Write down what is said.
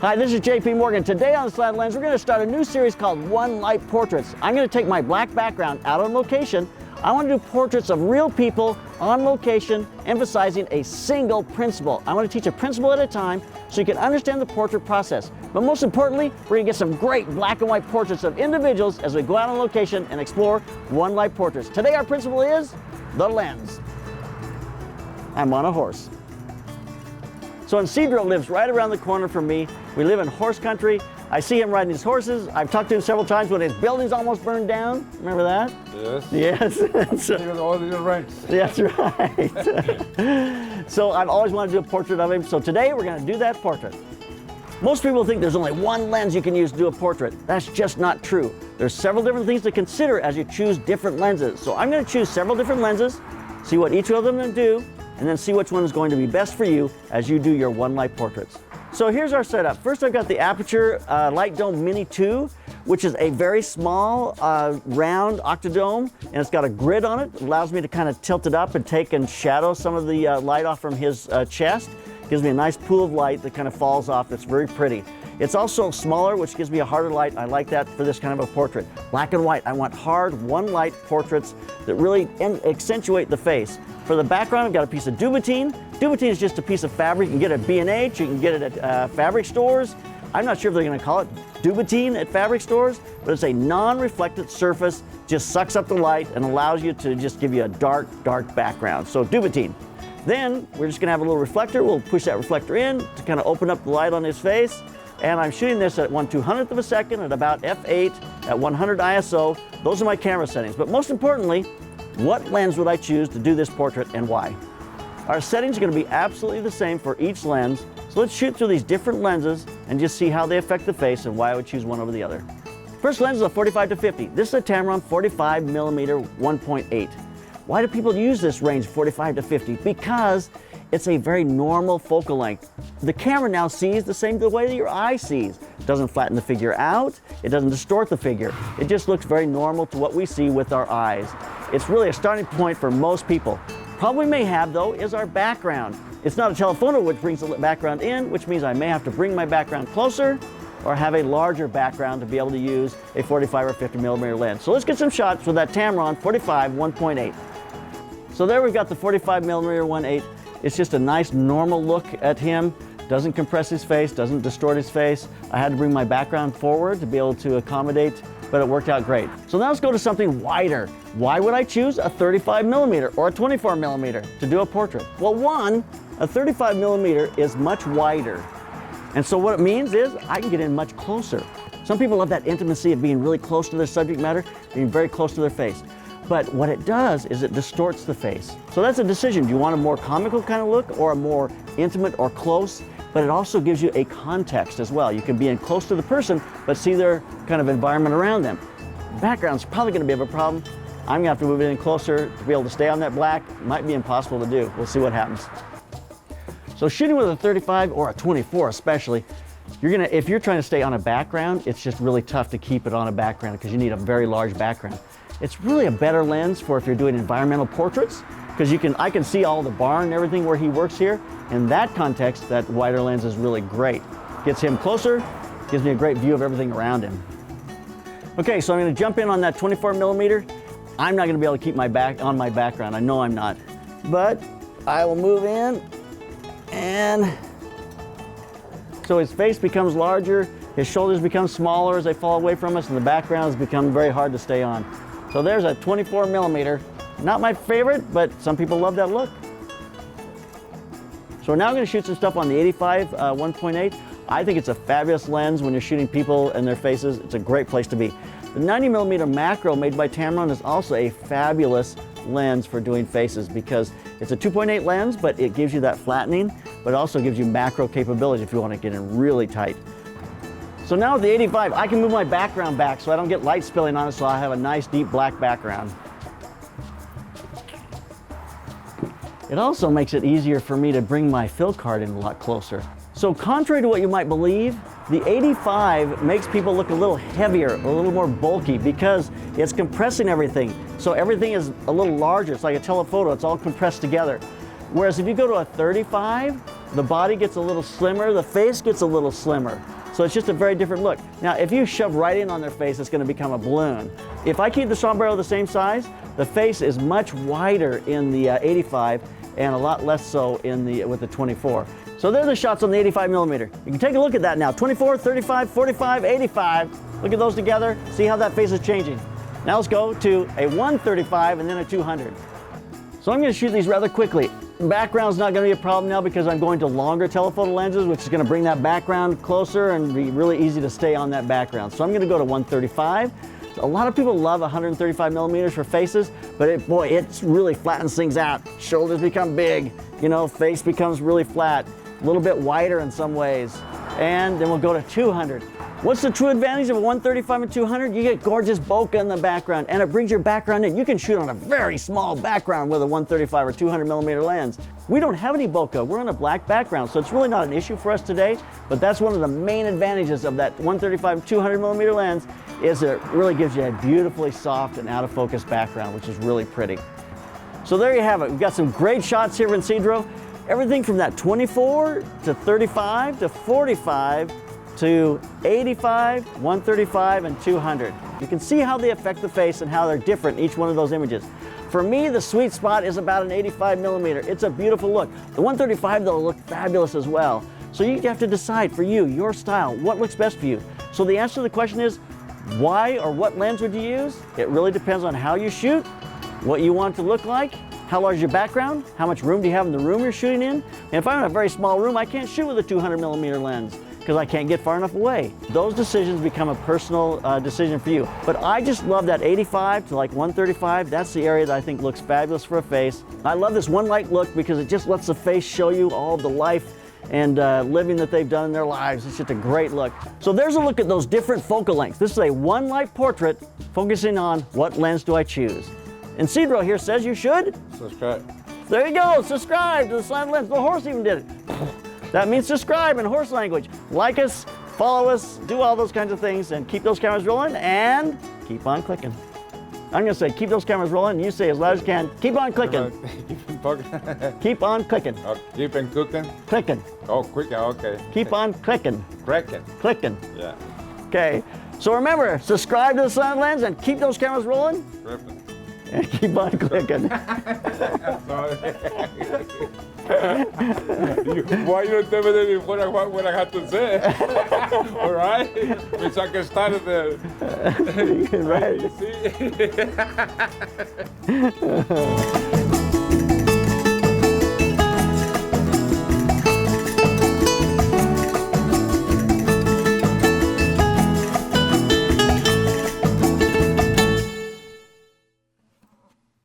Hi, this is JP Morgan. Today on Slanted Lens, we're going to start a new series called One Light Portraits. I'm going to take my black background out on location. I want to do portraits of real people on location, emphasizing a single principle. I want to teach a principle at a time so you can understand the portrait process. But most importantly, we're going to get some great black and white portraits of individuals as we go out on location and explore One Light Portraits. Today our principle is the lens. I'm on a horse. So Isidro lives right around the corner from me. We live in horse country. I see him riding his horses. I've talked to him several times when his building's almost burned down. Remember that? Yes. Yes. So, all the ranks. that's right. So I've always wanted to do a portrait of him. So today we're going to do that portrait. Most people think there's only one lens you can use to do a portrait. That's just not true. There's several different things to consider as you choose different lenses. So I'm going to choose several different lenses, see what each of them can do, and then see which one is going to be best for you as you do your One Light portraits. So here's our setup. First, I've got the Aperture Light Dome Mini 2, which is a very small round octadome, and it's got a grid on it. It allows me to kind of tilt it up and take and shadow some of the light off from his chest. Gives me a nice pool of light that kind of falls off. That's very pretty. It's also smaller, which gives me a harder light. I like that for this kind of a portrait. Black and white. I want hard, one light portraits that really accentuate the face. For the background, I've got a piece of duvetine. Duvetine is just a piece of fabric. You can get it at B&H, you can get it at fabric stores. I'm not sure if they're going to call it duvetine at fabric stores, but it's a non-reflectant surface, just sucks up the light and allows you to just give you a dark, dark background. So duvetine. Then we're just going to have a little reflector. We'll push that reflector in to kind of open up the light on his face. And I'm shooting this at 1/200th of a second at about f8 at 100 ISO. Those are my camera settings. But most importantly, what lens would I choose to do this portrait and why? Our settings are going to be absolutely the same for each lens. So let's shoot through these different lenses and just see how they affect the face and why I would choose one over the other. First lens is a 45-50. This is a Tamron 45mm 1.8. Why do people use this range 45-50? Because it's a very normal focal length. The camera now sees the same the way that your eye sees. It doesn't flatten the figure out. It doesn't distort the figure. It just looks very normal to what we see with our eyes. It's really a starting point for most people. Problem we may have though is our background. It's not a telephoto which brings the background in, which means I may have to bring my background closer or have a larger background to be able to use a 45 or 50mm lens. So let's get some shots with that Tamron 45 1.8. So there we've got the 45mm 1.8. It's just a nice normal look at him. Doesn't compress his face, doesn't distort his face. I had to bring my background forward to be able to accommodate, but it worked out great. So now let's go to something wider. Why would I choose a 35mm or a 24mm to do a portrait? Well, one, a 35mm is much wider. And so what it means is I can get in much closer. Some people love that intimacy of being really close to their subject matter, being very close to their face. But what it does is it distorts the face. So that's a decision. Do you want a more comical kind of look or a more intimate or close? But it also gives you a context as well. You can be in close to the person, but see their kind of environment around them. Background's probably going to be a problem. I'm going to have to move it in closer to be able to stay on that black. Might be impossible to do. We'll see what happens. So shooting with a 35 or a 24 especially, if you're trying to stay on a background, it's just really tough to keep it on a background because you need a very large background. It's really a better lens for if you're doing environmental portraits because I can see all the barn and everything where he works here. In that context, that wider lens is really great. Gets him closer, gives me a great view of everything around him. Okay, so I'm going to jump in on that 24mm. I'm not going to be able to keep my back on my background. I know I'm not. But I will move in and so his face becomes larger, his shoulders become smaller as they fall away from us, and the background has become very hard to stay on. So there's a 24mm. Not my favorite, but some people love that look. So we're now going to shoot some stuff on the 85 1.8. I think it's a fabulous lens when you're shooting people and their faces. It's a great place to be. The 90mm macro made by Tamron is also a fabulous lens for doing faces because it's a 2.8 lens, but it gives you that flattening, but it also gives you macro capability if you want to get in really tight. So now with the 85, I can move my background back so I don't get light spilling on it, so I have a nice deep black background. It also makes it easier for me to bring my fill card in a lot closer. So contrary to what you might believe, the 85 makes people look a little heavier, a little more bulky because it's compressing everything. So everything is a little larger. It's like a telephoto, it's all compressed together. Whereas if you go to a 35, the body gets a little slimmer, the face gets a little slimmer. So it's just a very different look. Now, if you shove right in on their face, it's gonna become a balloon. If I keep the sombrero the same size, the face is much wider in the 85 and a lot less so with the 24. So there's the shots on the 85mm. You can take a look at that now. 24, 35, 45, 85. Look at those together, see how that face is changing. Now let's go to a 135 and then a 200. So I'm gonna shoot these rather quickly. Background's not gonna be a problem now because I'm going to longer telephoto lenses, which is gonna bring that background closer and be really easy to stay on that background. So I'm gonna go to 135. A lot of people love 135mm for faces, but it really flattens things out. Shoulders become big, you know, face becomes really flat, a little bit wider in some ways. And then we'll go to 200. What's the true advantage of a 135 and 200? You get gorgeous bokeh in the background, and it brings your background in. You can shoot on a very small background with a 135 or 200mm lens. We don't have any bokeh. We're on a black background, so it's really not an issue for us today, but that's one of the main advantages of that 135 and 200mm lens is it really gives you a beautifully soft and out of focus background, which is really pretty. So there you have it. We've got some great shots here in Isidro. Everything from that 24 to 35 to 45 to 85, 135, and 200. You can see how they affect the face and how they're different in each one of those images. For me, the sweet spot is about an 85mm. It's a beautiful look. The 135, though, will look fabulous as well. So you have to decide for you, your style, what looks best for you. So the answer to the question is, why or what lens would you use? It really depends on how you shoot, what you want it to look like, how large is your background, how much room do you have in the room you're shooting in. And if I'm in a very small room, I can't shoot with a 200mm lens because I can't get far enough away. Those decisions become a personal decision for you. But I just love that 85 to like 135. That's the area that I think looks fabulous for a face. I love this one light look because it just lets the face show you all the life and living that they've done in their lives. It's just a great look. So there's a look at those different focal lengths. This is a one light portrait focusing on what lens do I choose. And Isidro here says you should subscribe. There you go, subscribe to the Slanted Lens. The horse even did it. That means subscribe in horse language. Like us, follow us, do all those kinds of things, and keep those cameras rolling and keep on clicking. I'm gonna say keep those cameras rolling, and you say as loud as you can, keep on clicking. Keep on clicking. Oh, keep on cooking? Clicking. Oh, clicking, okay. Keep on clicking. Cracking. Clicking. Yeah. Okay, so remember, subscribe to the Slanted Lens and keep those cameras rolling. Ripping. And keep on clicking. Why you don't tell me what I have to say? All right? Which I can start at the... Right. You see?